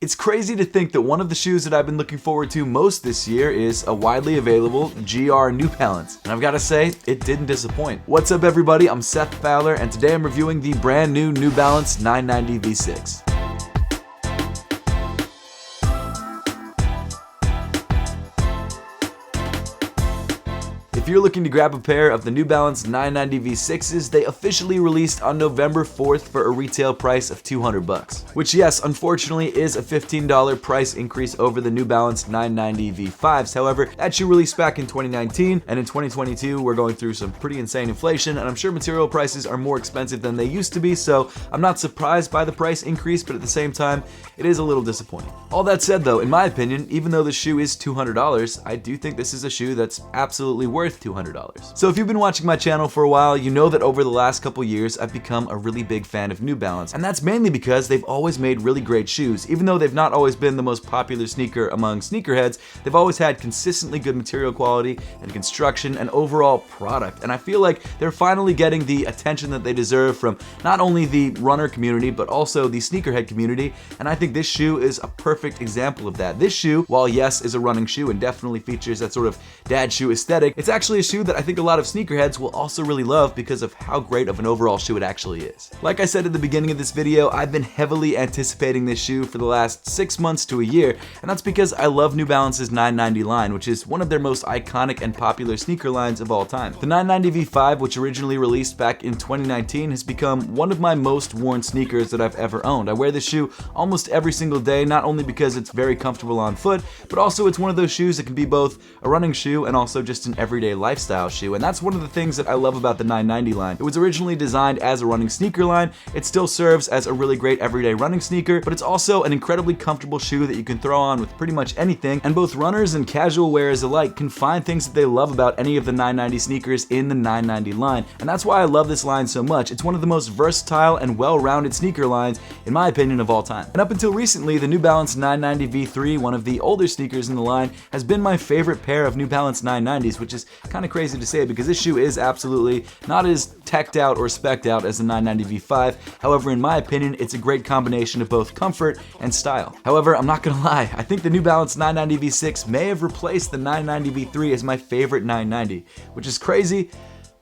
It's crazy to think that one of the shoes that I've been looking forward to most this year is a widely available GR New Balance, and I've got to say, it didn't disappoint. What's up everybody, I'm Seth Fowler, and today I'm reviewing the brand new New Balance 990 V6. If you're looking to grab a pair of the New Balance 990 V6s, they officially released on November 4th for a retail price of $200, which yes, unfortunately is a $15 price increase over the New Balance 990 V5s. However, that shoe released back in 2019, and in 2022 we're going through some pretty insane inflation, and I'm sure material prices are more expensive than they used to be, so I'm not surprised by the price increase, but at the same time, it is a little disappointing. All that said though, in my opinion, even though the shoe is $200, I do think this is a shoe that's absolutely worth $200. So if you've been watching my channel for a while, you know that over the last couple years, I've become a really big fan of New Balance, and that's mainly because they've always made really great shoes. Even though they've not always been the most popular sneaker among sneakerheads, they've always had consistently good material quality and construction and overall product, and I feel like they're finally getting the attention that they deserve from not only the runner community, but also the sneakerhead community, and I think this shoe is a perfect example of that. This shoe, while yes, is a running shoe and definitely features that sort of dad shoe aesthetic, it's actually a shoe that I think a lot of sneakerheads will also really love because of how great of an overall shoe it actually is. Like I said at the beginning of this video, I've been heavily anticipating this shoe for the last 6 months to a year, and that's because I love New Balance's 990 line, which is one of their most iconic and popular sneaker lines of all time. The 990 V5, which originally released back in 2019, has become one of my most worn sneakers that I've ever owned. I wear this shoe almost every single day, not only because it's very comfortable on foot, but also it's one of those shoes that can be both a running shoe and also just an everyday lifestyle shoe, and that's one of the things that I love about the 990 line. It was originally designed as a running sneaker line. It still serves as a really great everyday running sneaker, but it's also an incredibly comfortable shoe that you can throw on with pretty much anything, and both runners and casual wearers alike can find things that they love about any of the 990 sneakers in the 990 line, and that's why I love this line so much. It's one of the most versatile and well-rounded sneaker lines, in my opinion, of all time. And up until recently, the New Balance 990 V3, one of the older sneakers in the line, has been my favorite pair of New Balance 990s, which is kind of crazy to say because this shoe is absolutely not as teched out or specced out as the 990 V5. However, in my opinion, it's a great combination of both comfort and style. However, I'm not gonna lie, I think the New Balance 990 V6 may have replaced the 990 V3 as my favorite 990, which is crazy,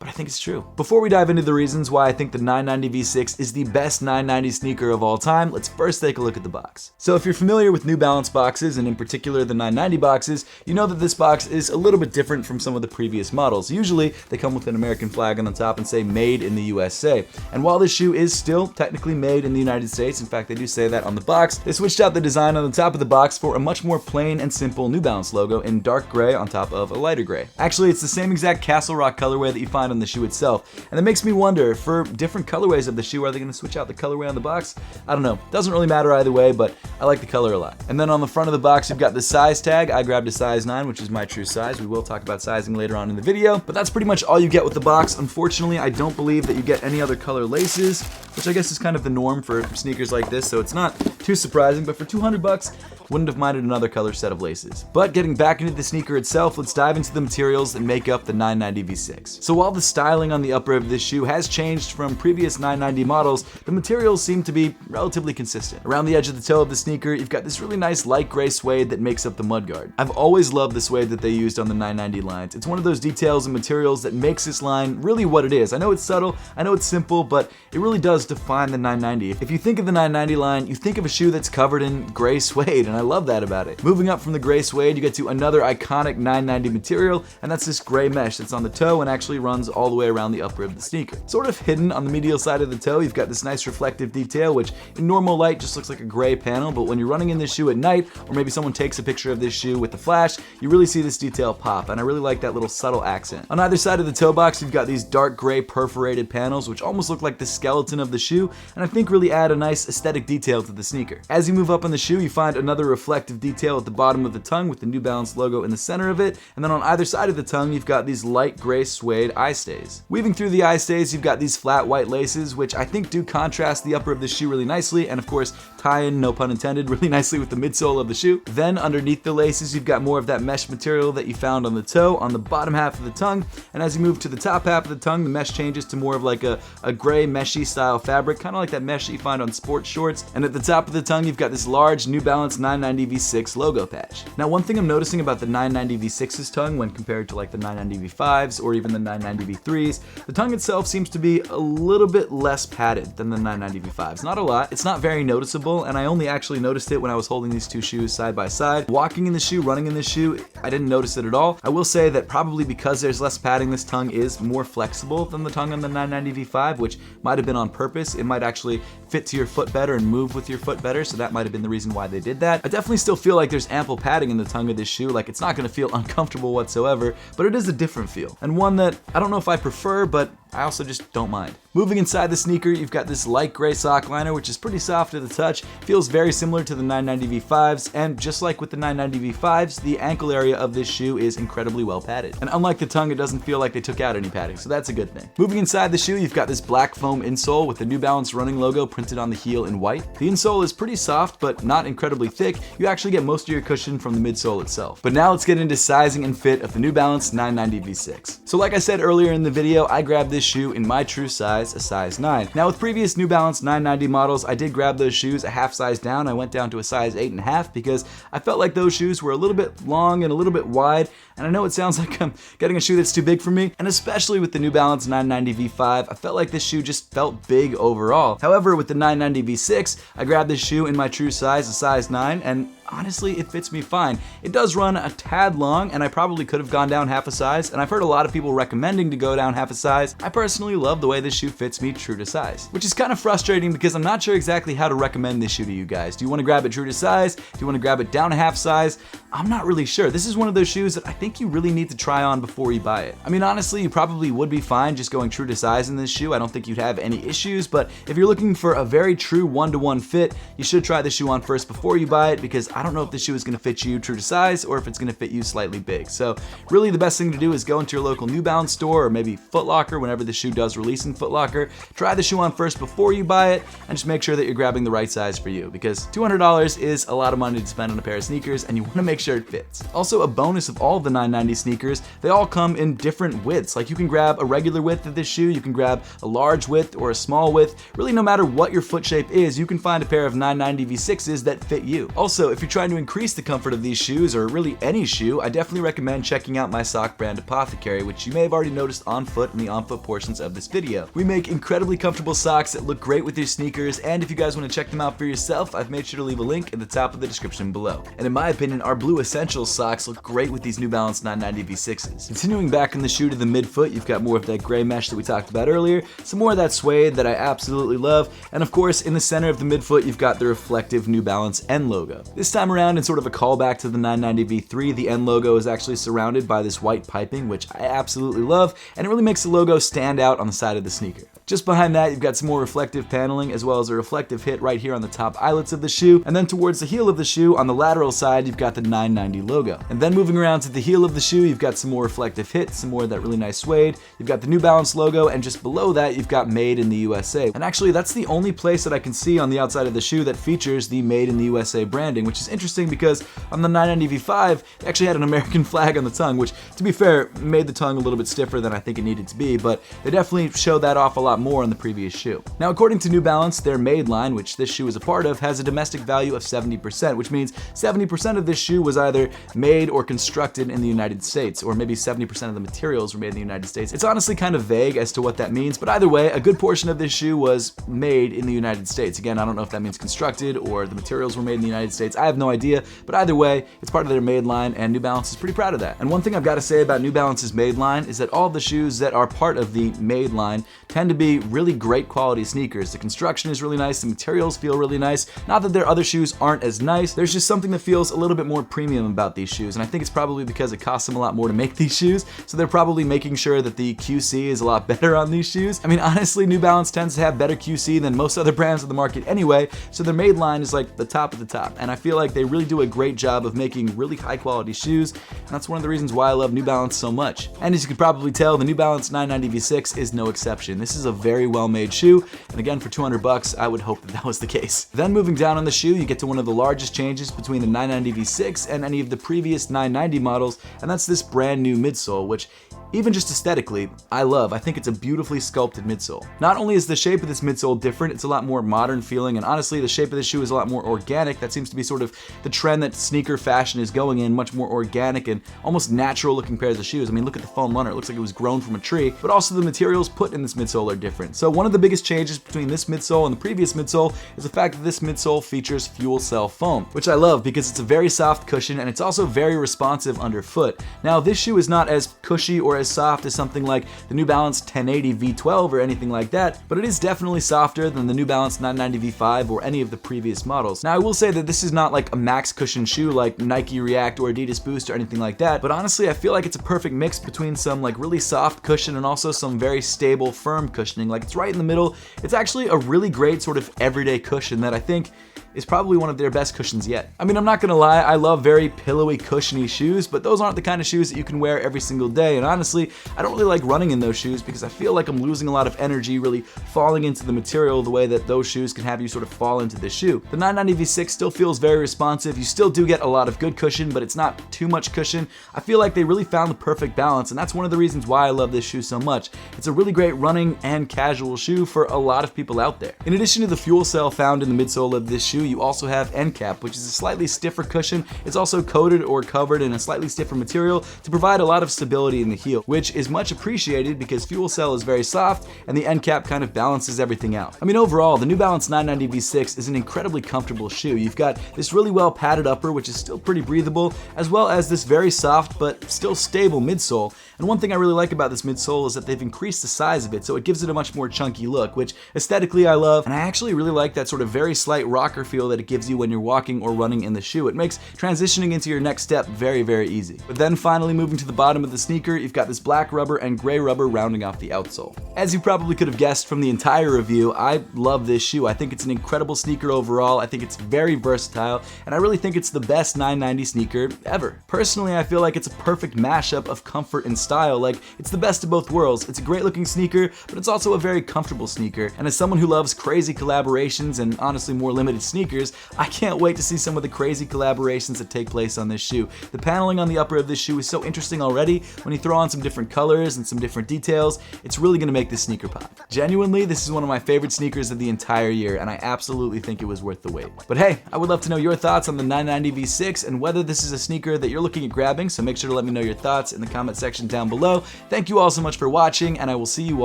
but I think it's true. Before we dive into the reasons why I think the 990 V6 is the best 990 sneaker of all time, let's first take a look at the box. So if you're familiar with New Balance boxes, and in particular the 990 boxes, you know that this box is a little bit different from some of the previous models. Usually, they come with an American flag on the top and say made in the USA. And while this shoe is still technically made in the United States, in fact they do say that on the box, they switched out the design on the top of the box for a much more plain and simple New Balance logo in dark gray on top of a lighter gray. Actually, it's the same exact Castle Rock colorway that you find on the shoe itself, and it makes me wonder, for different colorways of the shoe, are they going to switch out the colorway on the box? I don't know. Doesn't really matter either way, but I like the color a lot. And then on the front of the box, you've got the size tag. I grabbed a size 9, which is my true size. We will talk about sizing later on in the video, but that's pretty much all you get with the box. Unfortunately, I don't believe that you get any other color laces, which I guess is kind of the norm for sneakers like this, so it's not too surprising, but for $200, wouldn't have minded another color set of laces. But getting back into the sneaker itself, let's dive into the materials that make up the 990 V6. So while the styling on the upper of this shoe has changed from previous 990 models, the materials seem to be relatively consistent. Around the edge of the toe of the sneaker, you've got this really nice light gray suede that makes up the mudguard. I've always loved the suede that they used on the 990 lines. It's one of those details and materials that makes this line really what it is. I know it's subtle, I know it's simple, but it really does define the 990. If you think of the 990 line, you think of a shoe that's covered in gray suede, and I love that about it. Moving up from the gray suede, you get to another iconic 990 material, and that's this gray mesh that's on the toe and actually runs all the way around the upper of the sneaker. Sort of hidden on the medial side of the toe, you've got this nice reflective detail, which in normal light just looks like a gray panel, but when you're running in this shoe at night, or maybe someone takes a picture of this shoe with the flash, you really see this detail pop, and I really like that little subtle accent. On either side of the toe box, you've got these dark gray perforated panels, which almost look like the skeleton of the shoe, and I think really add a nice aesthetic detail to the sneaker. As you move up on the shoe, you find another reflective detail at the bottom of the tongue with the New Balance logo in the center of it, and then on either side of the tongue you've got these light gray suede eye stays. Weaving through the eye stays, you've got these flat white laces, which I think do contrast the upper of the shoe really nicely, and of course tie in, no pun intended, intended really nicely with the midsole of the shoe. Then underneath the laces, you've got more of that mesh material that you found on the toe, on the bottom half of the tongue. And as you move to the top half of the tongue, the mesh changes to more of like a gray meshy style fabric, kind of like that mesh that you find on sports shorts. And at the top of the tongue, you've got this large New Balance 990 V6 logo patch. Now, one thing I'm noticing about the 990 V6's tongue when compared to like the 990 V5s or even the 990 V3s, the tongue itself seems to be a little bit less padded than the 990 V5s. Not a lot, it's not very noticeable, and I only actually noticed it when I was holding these two shoes side by side. Walking in the shoe, running in the shoe, I didn't notice it at all. I will say that probably because there's less padding, this tongue is more flexible than the tongue on the 990 V5, which might have been on purpose. It might actually fit to your foot better and move with your foot better, so that might have been the reason why they did that. I definitely still feel like there's ample padding in the tongue of this shoe, like it's not gonna feel uncomfortable whatsoever, but it is a different feel, and one that I don't know if I prefer, but I also just don't mind. Moving inside the sneaker, you've got this light gray sock liner, which is pretty soft to the touch, feels very similar to the 990 V5s, and just like with the 990 V5s, the ankle area of this shoe is incredibly well padded. And unlike the tongue, it doesn't feel like they took out any padding, so that's a good thing. Moving inside the shoe, you've got this black foam insole with the New Balance running logo printed on the heel in white. The insole is pretty soft, but not incredibly thick. You actually get most of your cushion from the midsole itself. But now let's get into sizing and fit of the New Balance 990 V6. So like I said earlier in the video, I grabbed this shoe in my true size, a size 9. Now with previous New Balance 990 models, I did grab those shoes a half size down. I went down to a size 8.5 because I felt like those shoes were a little bit long and a little bit wide, and I know it sounds like I'm getting a shoe that's too big for me, and especially with the New Balance 990 V5, I felt like this shoe just felt big overall. However, with the 990 V6, I grabbed this shoe in my true size, a size 9, and honestly, it fits me fine. It does run a tad long, and I probably could have gone down half a size, and I've heard a lot of people recommending to go down half a size. I personally love the way this shoe fits me true to size, which is kind of frustrating because I'm not sure exactly how to recommend this shoe to you guys. Do you want to grab it true to size? Do you want to grab it down a half size? I'm not really sure. This is one of those shoes that I think you really need to try on before you buy it. I mean, honestly, you probably would be fine just going true to size in this shoe. I don't think you'd have any issues, but if you're looking for a very true one-to-one fit, you should try the shoe on first before you buy it, because I don't know if the shoe is going to fit you true to size or if it's going to fit you slightly big. So really the best thing to do is go into your local New Balance store or maybe Foot Locker whenever the shoe does release in Foot Locker. Try the shoe on first before you buy it, and just make sure that you're grabbing the right size for you, because $200 is a lot of money to spend on a pair of sneakers, and you want to make sure it fits. Also, a bonus of all of the 990 sneakers, they all come in different widths. Like you can grab a regular width of this shoe, you can grab a large width or a small width. Really, no matter what your foot shape is, you can find a pair of 990 V6s that fit you. Also, if you're trying to increase the comfort of these shoes, or really any shoe, I definitely recommend checking out my sock brand Apothecary, which you may have already noticed on foot in the on foot portions of this video. We make incredibly comfortable socks that look great with your sneakers, and if you guys want to check them out for yourself, I've made sure to leave a link in the top of the description below. And in my opinion, our Blue Essentials socks look great with these New Balance 990 V6s. Continuing back in the shoe to the midfoot, you've got more of that gray mesh that we talked about earlier, some more of that suede that I absolutely love, and of course in the center of the midfoot you've got the reflective New Balance N logo. This time around, in sort of a callback to the 990 V3, the N logo is actually surrounded by this white piping, which I absolutely love, and it really makes the logo stand out on the side of the sneaker. Just behind that, you've got some more reflective paneling, as well as a reflective hit right here on the top eyelets of the shoe, and then towards the heel of the shoe, on the lateral side, you've got the 990 logo. And then moving around to the heel of the shoe, you've got some more reflective hit, some more of that really nice suede, you've got the New Balance logo, and just below that, you've got Made in the USA. And actually, that's the only place that I can see on the outside of the shoe that features the Made in the USA branding, which is interesting because on the 990 V5, it actually had an American flag on the tongue, which, to be fair, made the tongue a little bit stiffer than I think it needed to be, but they definitely showed that off a lot more on the previous shoe. Now, according to New Balance, their Made line, which this shoe is a part of, has a domestic value of 70%, which means 70% of this shoe was either made or constructed in the United States, or maybe 70% of the materials were made in the United States. It's honestly kind of vague as to what that means, but either way, a good portion of this shoe was made in the United States. Again, I don't know if that means constructed or the materials were made in the United States. I have no idea, but either way, it's part of their Made line, and New Balance is pretty proud of that. And one thing I've got to say about New Balance's Made line is that all the shoes that are part of the Made line tend to be really great quality sneakers. The construction is really nice, the materials feel really nice. Not that their other shoes aren't as nice, there's just something that feels a little bit more premium about these shoes, and I think it's probably because it costs them a lot more to make these shoes, so they're probably making sure that the QC is a lot better on these shoes. I mean, honestly, New Balance tends to have better QC than most other brands on the market anyway, so their Made line is like the top of the top, and I feel like they really do a great job of making really high quality shoes, and that's one of the reasons why I love New Balance so much. And as you could probably tell, the New Balance 990 V6 is no exception. This is a very well-made shoe, and again, for 200 bucks, I would hope that that was the case. Then moving down on the shoe, you get to one of the largest changes between the 990 V6 and any of the previous 990 models, and that's this brand new midsole, which even just aesthetically, I love. I think it's a beautifully sculpted midsole. Not only is the shape of this midsole different, it's a lot more modern feeling, and honestly, the shape of the shoe is a lot more organic. That seems to be sort of the trend that sneaker fashion is going in, much more organic and almost natural looking pairs of shoes. I mean, look at the foam runner. It looks like it was grown from a tree, but also the materials put in this midsole are different. So one of the biggest changes between this midsole and the previous midsole is the fact that this midsole features fuel cell foam, which I love because it's a very soft cushion and it's also very responsive underfoot. Now, this shoe is not as cushy or as soft as something like the New Balance 1080 V12 or anything like that, but it is definitely softer than the New Balance 990 V5 or any of the previous models. Now, I will say that this is not like a max cushion shoe like Nike React or Adidas Boost or anything like that, but honestly, I feel like it's a perfect mix between some like really soft cushion and also some very stable, firm cushioning. Like, it's right in the middle. It's actually a really great sort of everyday cushion that I think is probably one of their best cushions yet. I mean, I'm not gonna lie, I love very pillowy, cushiony shoes, but those aren't the kind of shoes that you can wear every single day, and honestly, I don't really like running in those shoes because I feel like I'm losing a lot of energy really falling into the material the way that those shoes can have you sort of fall into the shoe. The 990 V6 still feels very responsive. You still do get a lot of good cushion, but it's not too much cushion. I feel like they really found the perfect balance, and that's one of the reasons why I love this shoe so much. It's a really great running and casual shoe for a lot of people out there. In addition to the fuel cell found in the midsole of this shoe, you also have encap, which is a slightly stiffer cushion. It's also coated or covered in a slightly stiffer material to provide a lot of stability in the heel, which is much appreciated because fuel cell is very soft and the encap kind of balances everything out. I mean, overall, the New Balance 990 V6 is an incredibly comfortable shoe. You've got this really well padded upper, which is still pretty breathable, as well as this very soft but still stable midsole. And one thing I really like about this midsole is that they've increased the size of it, so it gives it a much more chunky look, which aesthetically I love, and I actually really like that sort of very slight rocker feel that it gives you when you're walking or running in the shoe. It makes transitioning into your next step very, very easy. But then finally moving to the bottom of the sneaker, you've got this black rubber and gray rubber rounding off the outsole. As you probably could have guessed from the entire review, I love this shoe. I think it's an incredible sneaker overall. I think it's very versatile, and I really think it's the best 990 sneaker ever. Personally, I feel like it's a perfect mashup of comfort and style. Like, it's the best of both worlds. It's a great looking sneaker, but it's also a very comfortable sneaker. And as someone who loves crazy collaborations and honestly more limited sneakers, I can't wait to see some of the crazy collaborations that take place on this shoe. The paneling on the upper of this shoe is so interesting already. When you throw on some different colors and some different details, it's really gonna make this sneaker pop. Genuinely, this is one of my favorite sneakers of the entire year, and I absolutely think it was worth the wait. But hey, I would love to know your thoughts on the 990 V6 and whether this is a sneaker that you're looking at grabbing, so make sure to let me know your thoughts in the comment section down below. Thank you all so much for watching, and I will see you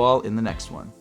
all in the next one.